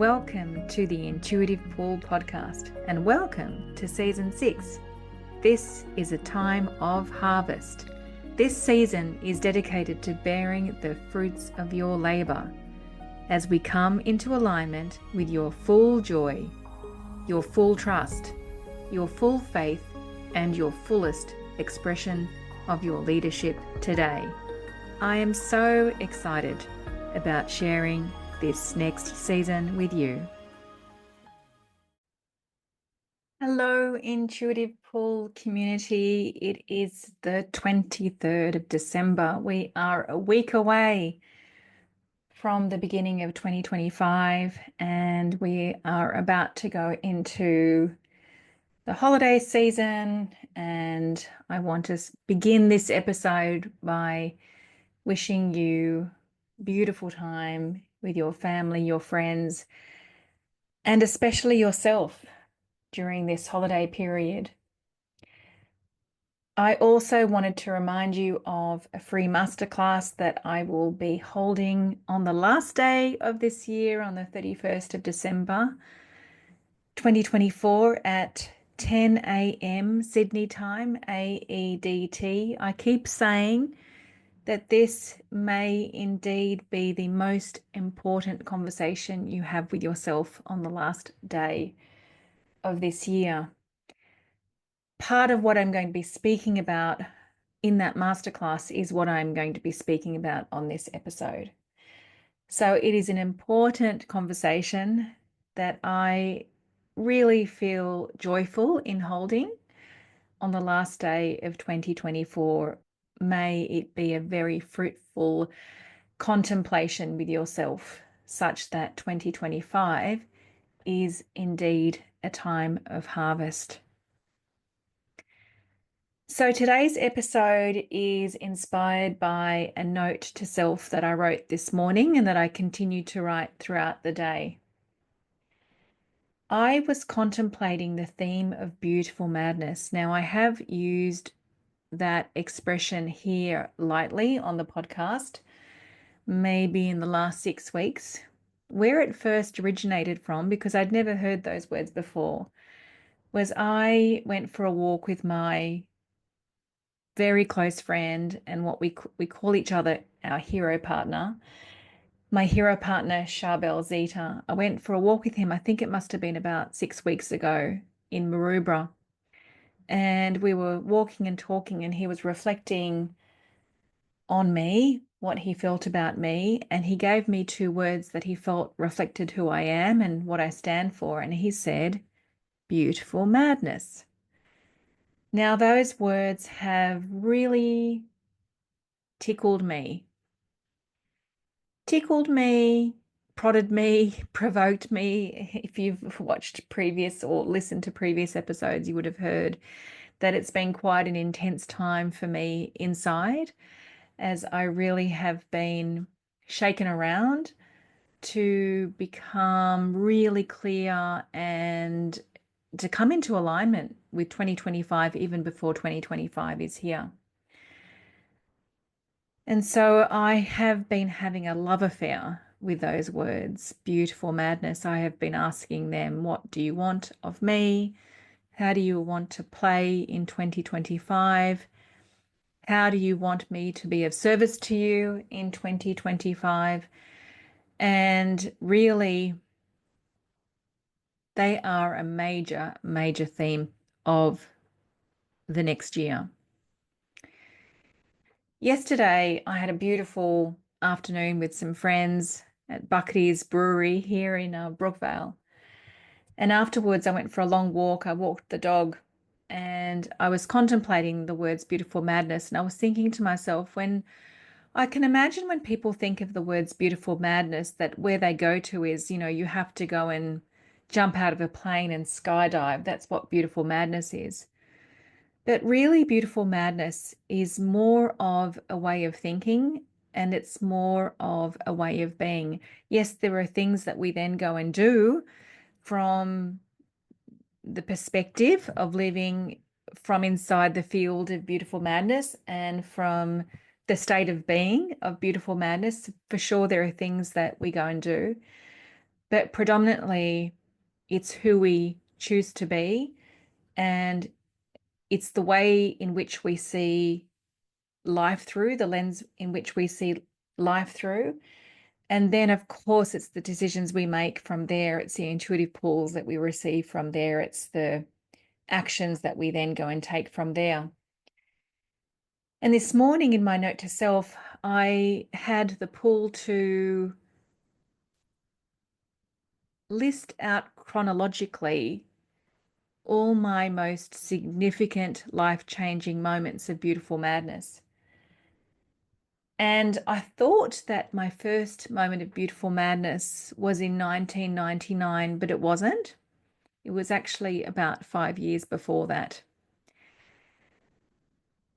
Welcome to the Intuitive Pool podcast and welcome to season 6. This is a time of harvest. This season is dedicated to bearing the fruits of your labor as we come into alignment with your full joy, your full trust, your full faith, and your fullest expression of your leadership today. I am so excited about sharing this next season with you. Hello, Intuitive Pool community. It is the 23rd of December. We are a week away from the beginning of 2025, and we are about to go into the holiday season. And I want to begin this episode by wishing you a beautiful time with your family, your friends, and especially yourself during this holiday period. I also wanted to remind you of a free masterclass that I will be holding on the last day of this year, on the 31st of December, 2024 at 10 a.m. Sydney time, AEDT. I keep saying that this may indeed be the most important conversation you have with yourself on the last day of this year. Part of what I'm going to be speaking about in that masterclass is what I'm going to be speaking about on this episode. So it is an important conversation that I really feel joyful in holding on the last day of 2024. May it be a very fruitful contemplation with yourself, such that 2025 is indeed a time of harvest. So today's episode is inspired by a note to self that I wrote this morning and that I continue to write throughout the day. I was contemplating the theme of beautiful madness. Now, I have used that expression here lightly on the podcast, maybe in the last 6 weeks. Where it first originated from, because I'd never heard those words before, was I went for a walk with my very close friend and what we call each other our hero partner. My hero partner, Charbel Zeta. I went for a walk with him. I think it must have been about 6 weeks ago in Maroubra. And we were walking and talking, and he was reflecting on me, what he felt about me. And he gave me 2 words that he felt reflected who I am and what I stand for. And he said, beautiful madness. Now, those words have really tickled me, prodded me, provoked me. If you've watched previous or listened to previous episodes, you would have heard that it's been quite an intense time for me inside, as I really have been shaken around to become really clear and to come into alignment with 2025, even before 2025 is here. And so I have been having a love affair with those words, beautiful madness. I have been asking them, what do you want of me? How do you want to play in 2025? How do you want me to be of service to you in 2025? And really, they are a major, major theme of the next year. Yesterday, I had a beautiful afternoon with some friends at Buckety's Brewery here in Brookvale. And afterwards, I went for a long walk. I walked the dog and I was contemplating the words beautiful madness. And I was thinking to myself, when I can imagine when people think of the words beautiful madness, that where they go to is, you have to go and jump out of a plane and skydive. That's what beautiful madness is. But really, beautiful madness is more of a way of thinking, and it's more of a way of being. Yes, there are things that we then go and do from the perspective of living from inside the field of beautiful madness and from the state of being of beautiful madness. For sure, there are things that we go and do. but predominantly it's who we choose to be, and it's the way in which we see life through, the lens in which we see life through. And then, of course, it's the decisions we make from there. It's the intuitive pulls that we receive from there. It's the actions that we then go and take from there. And this morning in my note to self, I had the pull to list out chronologically all my most significant life-changing moments of beautiful madness. And I thought that my first moment of beautiful madness was in 1999, but it wasn't. It was actually about 5 years before that.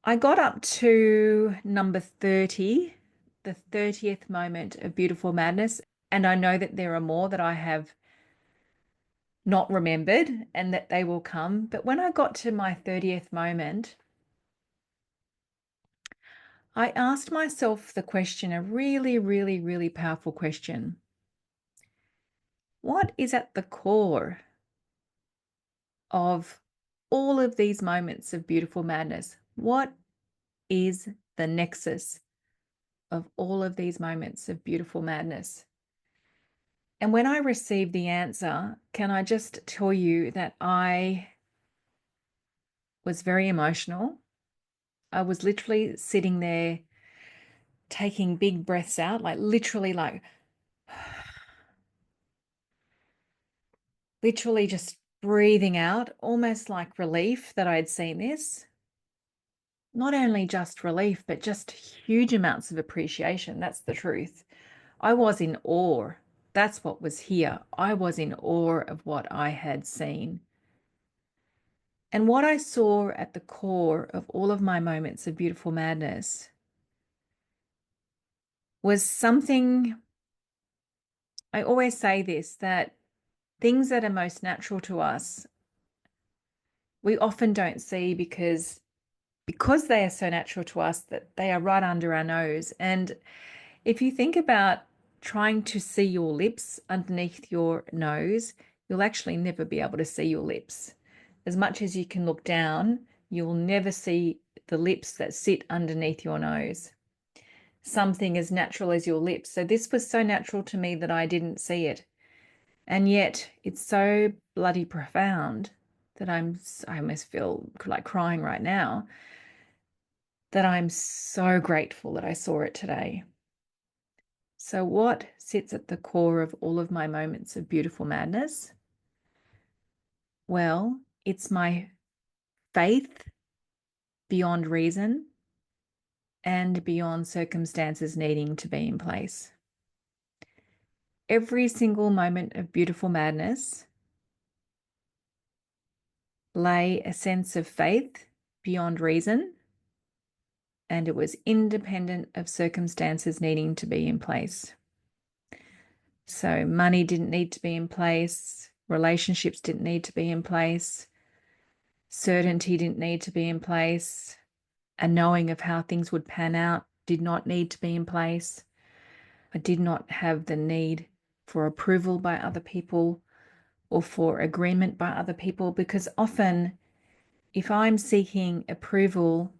I got up to number 30, the 30th moment of beautiful madness. And I know that there are more that I have not remembered and that they will come. But when I got to my 30th moment, I asked myself the question, a really, really, really powerful question. What is at the core of all of these moments of beautiful madness? What is the nexus of all of these moments of beautiful madness? And when I received the answer, can I just tell you that I was very emotional. I was literally sitting there taking big breaths out, like literally just breathing out, almost like relief that I had seen this. Not only just relief, but just huge amounts of appreciation. That's the truth. I was in awe. That's what was here. I was in awe of what I had seen. And what I saw at the core of all of my moments of beautiful madness was something. I always say this, that things that are most natural to us, we often don't see because they are so natural to us that they are right under our nose. And if you think about trying to see your lips underneath your nose, you'll actually never be able to see your lips. As much as you can look down, you'll never see the lips that sit underneath your nose. Something as natural as your lips. So this was so natural to me that I didn't see it. And yet it's so bloody profound that I almost feel like crying right now, that I'm so grateful that I saw it today. So what sits at the core of all of my moments of beautiful madness? Well, it's my faith beyond reason and beyond circumstances needing to be in place. Every single moment of beautiful madness lay a sense of faith beyond reason, and it was independent of circumstances needing to be in place. So money didn't need to be in place, relationships didn't need to be in place, certainty didn't need to be in place, a knowing of how things would pan out did not need to be in place. I did not have the need for approval by other people or for agreement by other people, because often if I'm seeking approval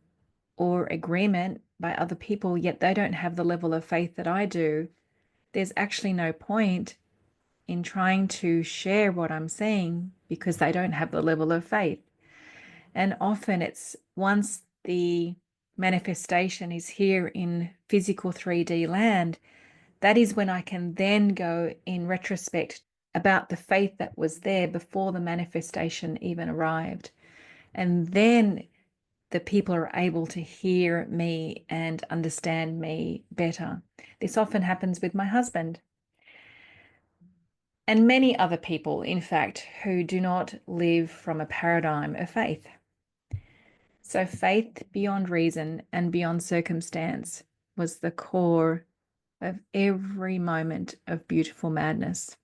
or agreement by other people, yet they don't have the level of faith that I do, there's actually no point in trying to share what I'm seeing because they don't have the level of faith. And often it's once the manifestation is here in physical 3D land, that is when I can then go in retrospect about the faith that was there before the manifestation even arrived. And then the people are able to hear me and understand me better. This often happens with my husband and many other people, in fact, who do not live from a paradigm of faith. So faith beyond reason and beyond circumstance was the core of every moment of beautiful madness.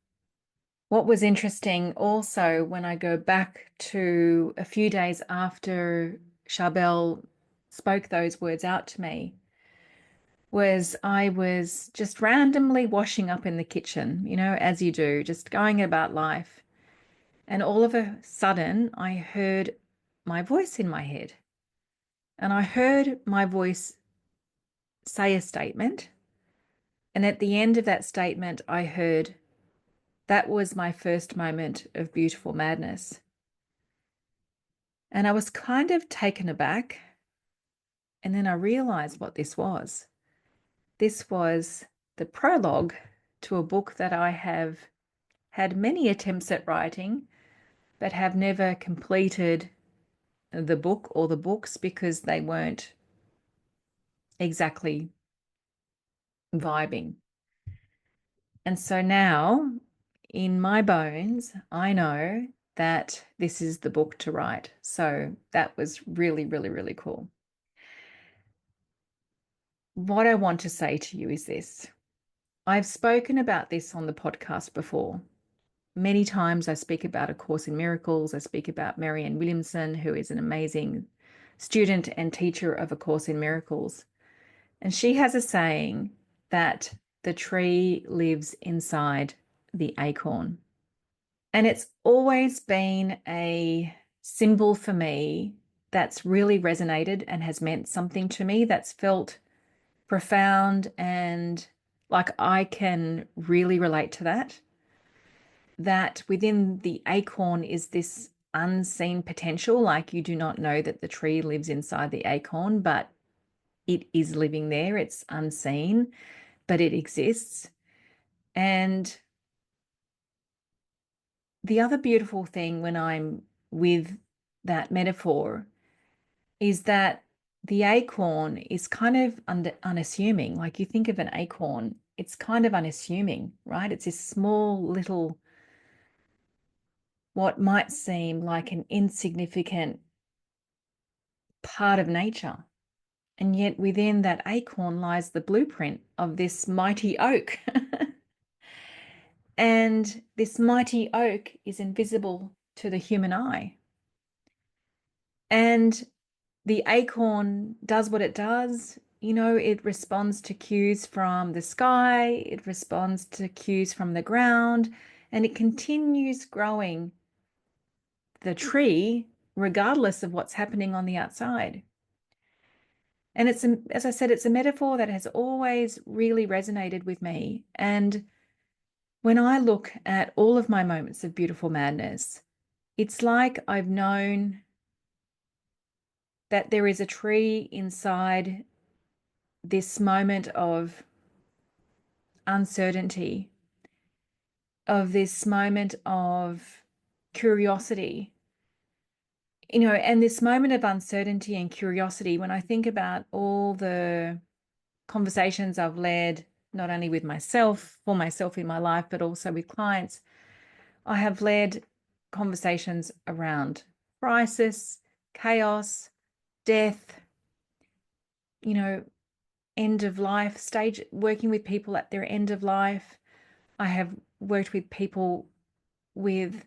What was interesting also, when I go back to a few days after Charbel spoke those words out to me, was I was just randomly washing up in the kitchen, as you do, just going about life. And all of a sudden, I heard my voice in my head. And I heard my voice say a statement. And at the end of that statement, I heard, that was my first moment of beautiful madness. And I was kind of taken aback. And then I realized what this was. This was the prologue to a book that I have had many attempts at writing, but have never completed the book or the books because they weren't exactly vibing. And so now, in my bones, I know that this is the book to write. So that was really, really, really cool. What I want to say to you is this. I've spoken about this on the podcast before. Many times I speak about A Course in Miracles. I speak about Marianne Williamson, who is an amazing student and teacher of A Course in Miracles. And she has a saying that the tree lives inside the acorn. And it's always been a symbol for me that's really resonated and has meant something to me, that's felt profound and like I can really relate to that. That within the acorn is this unseen potential, like you do not know that the tree lives inside the acorn, but it is living there. It's unseen, but it exists. And the other beautiful thing when I'm with that metaphor is that the acorn is kind of unassuming. Like you think of an acorn, it's kind of unassuming, right? It's this small little, what might seem like an insignificant part of nature. And yet within that acorn lies the blueprint of this mighty oak. And this mighty oak is invisible to the human eye. And the acorn does what it does. It responds to cues from the sky, it responds to cues from the ground, and it continues growing the tree regardless of what's happening on the outside. And as I said, it's a metaphor that has always really resonated with me. And when I look at all of my moments of beautiful madness, it's like I've known that there is a tree inside this moment of uncertainty, of this moment of curiosity, and this moment of uncertainty and curiosity, when I think about all the conversations I've led, not only with myself, for myself in my life, but also with clients, I have led conversations around crisis, chaos, death, end of life stage, working with people at their end of life. I have worked with people with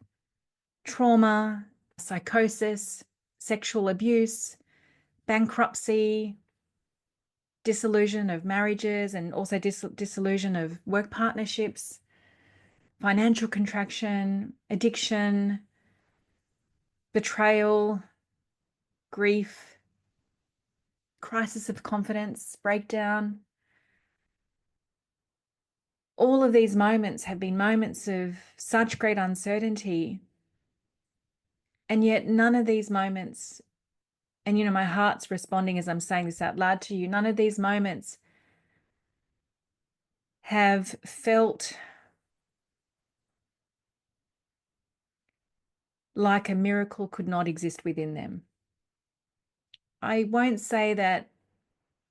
trauma, psychosis, sexual abuse, bankruptcy, dissolution of marriages, and also dissolution of work partnerships, financial contraction, addiction, betrayal, grief, crisis of confidence, breakdown. All of these moments have been moments of such great uncertainty. And yet none of these moments, and my heart's responding as I'm saying this out loud to you, none of these moments have felt like a miracle could not exist within them. I won't say that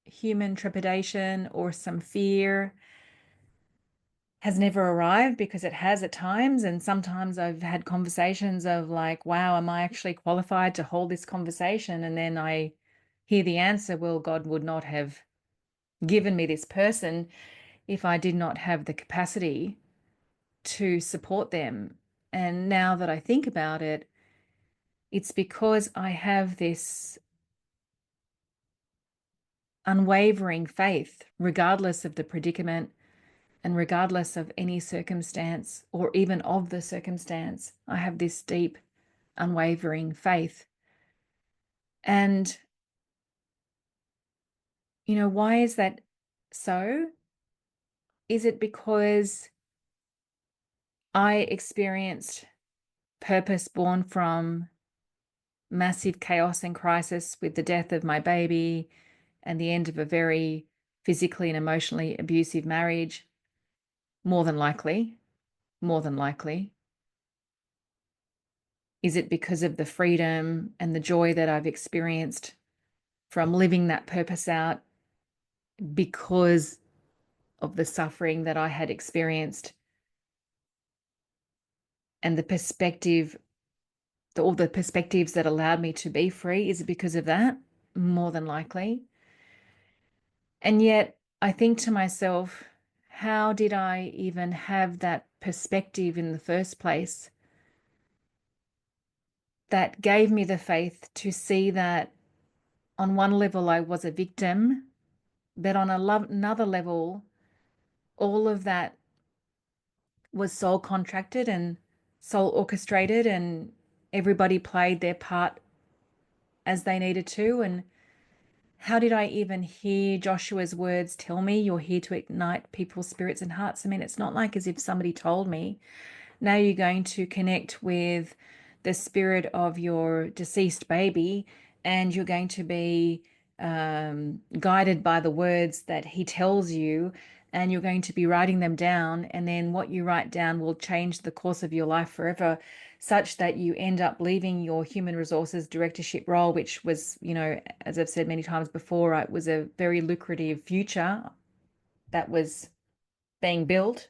human trepidation or some fear has never arrived, because it has at times. And sometimes I've had conversations of like, wow, am I actually qualified to hold this conversation? And then I hear the answer, well, God would not have given me this person if I did not have the capacity to support them. And now that I think about it, it's because I have this unwavering faith, regardless of the predicament and regardless of any circumstance or even of the circumstance. I have this deep, unwavering faith. And, why is that so? Is it because I experienced purpose born from massive chaos and crisis with the death of my baby and the end of a very physically and emotionally abusive marriage? More than likely, more than likely. Is it because of the freedom and the joy that I've experienced from living that purpose out because of the suffering that I had experienced and all the perspectives that allowed me to be free? Is it because of that? More than likely. And yet I think to myself, how did I even have that perspective in the first place that gave me the faith to see that on one level I was a victim, but on another level, all of that was soul contracted and soul orchestrated, and everybody played their part as they needed to. And how did I even hear Joshua's words tell me, you're here to ignite people's spirits and hearts? I mean, it's not like as if somebody told me. Now you're going to connect with the spirit of your deceased baby, and you're going to be guided by the words that he tells you, and you're going to be writing them down. And then what you write down will change the course of your life forever, such that you end up leaving your human resources directorship role, which was, as I've said many times before, it was a very lucrative future that was being built.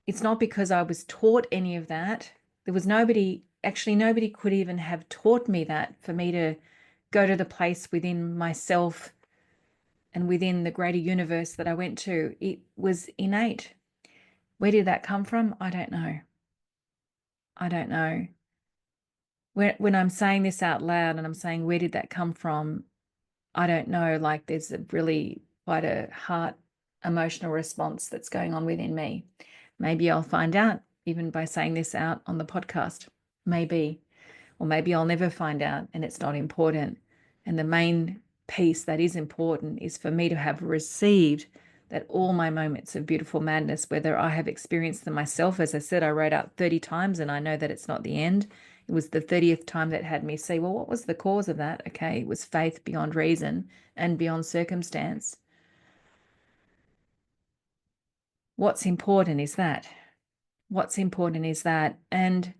It's not because I was taught any of that. There was nobody could even have taught me that for me to go to the place within myself and within the greater universe that I went to. It was innate. Where did that come from? I don't know. I don't know. When I'm saying this out loud and I'm saying, where did that come from? I don't know. Like there's a really quite a heart emotional response that's going on within me. Maybe I'll find out even by saying this out on the podcast. Maybe. Or maybe I'll never find out and it's not important. And the main piece that is important is for me to have received that all my moments of beautiful madness, whether I have experienced them myself, as I said, I wrote out 30 times and I know that it's not the end. It was the 30th time that had me see, well, what was the cause of that? Okay, it was faith beyond reason and beyond circumstance. What's important is that. What's important is that. And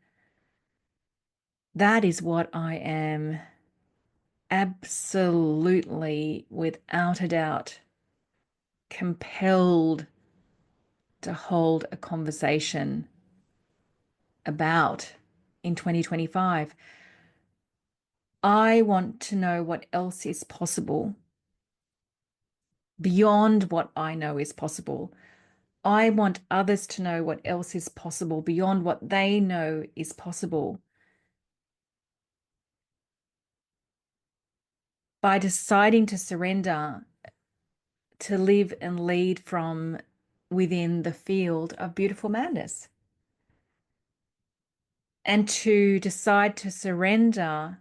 that is what I am absolutely, without a doubt, compelled to hold a conversation about in 2025. I want to know what else is possible beyond what I know is possible. I want others to know what else is possible beyond what they know is possible. By deciding to surrender, to live and lead from within the field of beautiful madness, and to decide to surrender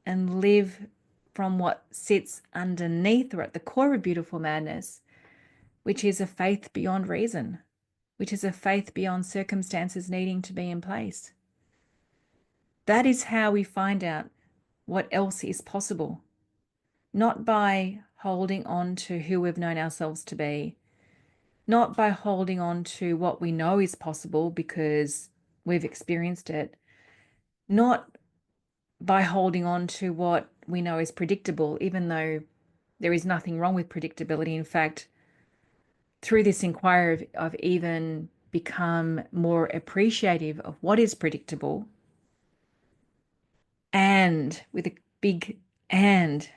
and live from what sits underneath or at the core of beautiful madness, which is a faith beyond reason, which is a faith beyond circumstances needing to be in place. That is how we find out what else is possible, not by holding on to who we've known ourselves to be, not by holding on to what we know is possible because we've experienced it, not by holding on to what we know is predictable, even though there is nothing wrong with predictability. In fact, through this inquiry, I've even become more appreciative of what is predictable, and with a big and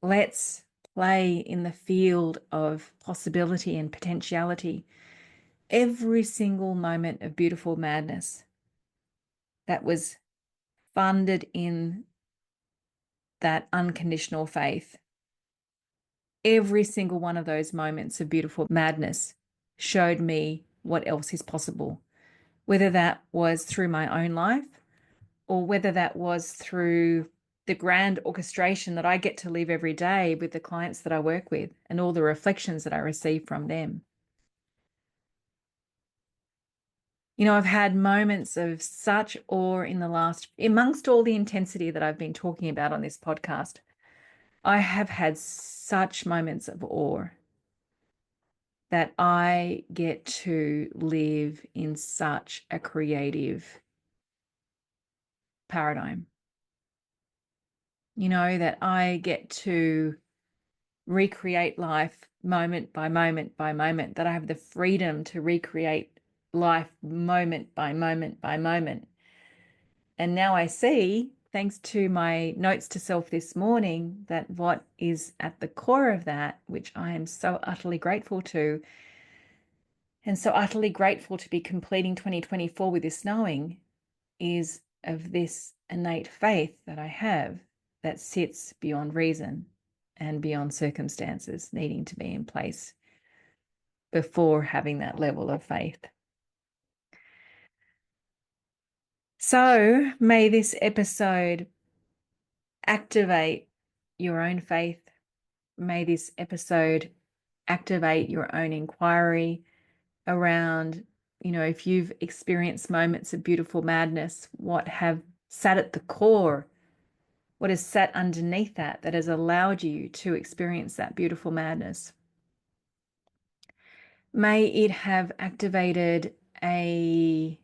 let's play in the field of possibility and potentiality. Every single moment of beautiful madness that was funded in that unconditional faith Every single one of those moments of beautiful madness showed me what else is possible, whether that was through my own life or whether that was through the grand orchestration that I get to live every day with the clients that I work with and all the reflections that I receive from them. You know, I've had moments of such awe in the last, amongst all the intensity that I've been talking about on this podcast, I have had such moments of awe that I get to live in such a creative paradigm. You know, that I get to recreate life moment by moment by moment, that I have the freedom to recreate life moment by moment by moment. And now I see, thanks to my notes to self this morning, that what is at the core of that, which I am so utterly grateful to, and so utterly grateful to be completing 2024 with this knowing, is of this innate faith that I have that sits beyond reason and beyond circumstances needing to be in place before having that level of faith. So may this episode activate your own faith. May this episode activate your own inquiry around, you know, if you've experienced moments of beautiful madness, what have sat at the core, what has sat underneath that has allowed you to experience that beautiful madness. May it have activated an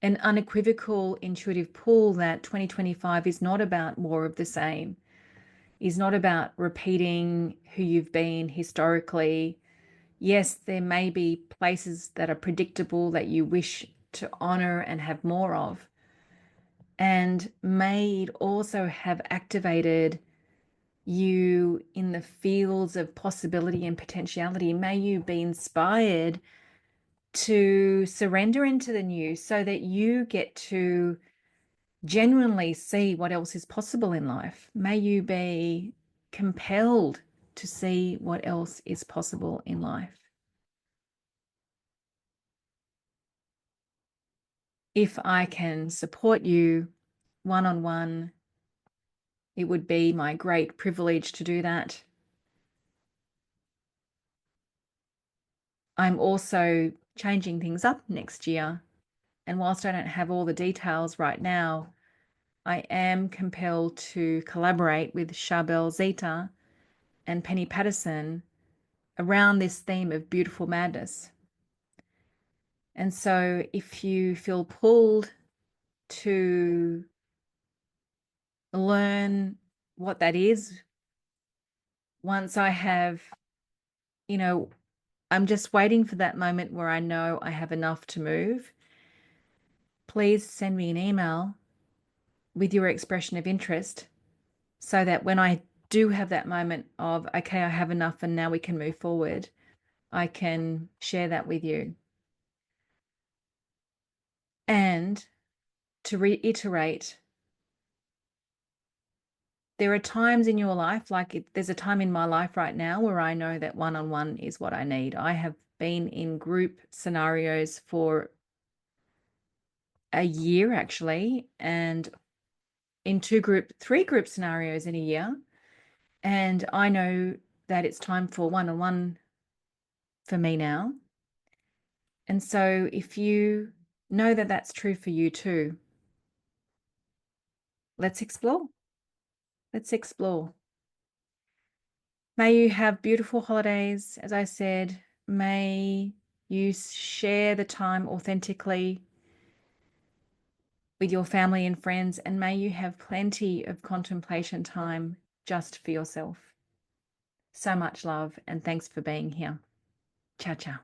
unequivocal intuitive pull that 2025 is not about more of the same, is not about repeating who you've been historically. Yes, there may be places that are predictable that you wish to honor and have more of. And may it also have activated you in the fields of possibility and potentiality. May you be inspired to surrender into the new so that you get to genuinely see what else is possible in life. May you be compelled to see what else is possible in life. If I can support you one-on-one, it would be my great privilege to do that. I'm also changing things up next year. And whilst I don't have all the details right now, I am compelled to collaborate with Charbel Zeta and Penny Patterson around this theme of beautiful madness. And so if you feel pulled to learn what that is, once I have, you know, I'm just waiting for that moment where I know I have enough to move. Please send me an email with your expression of interest so that when I do have that moment of, okay, I have enough and now we can move forward, I can share that with you. And to reiterate, there are times in your life, there's a time in my life right now where I know that one-on-one is what I need. I have been in group scenarios for a year actually, and in three group scenarios in a year. And I know that it's time for one-on-one for me now. And so if you know that that's true for you too, let's explore. Let's explore. May you have beautiful holidays. As I said, may you share the time authentically with your family and friends, and may you have plenty of contemplation time just for yourself. So much love, and thanks for being here. Ciao, ciao.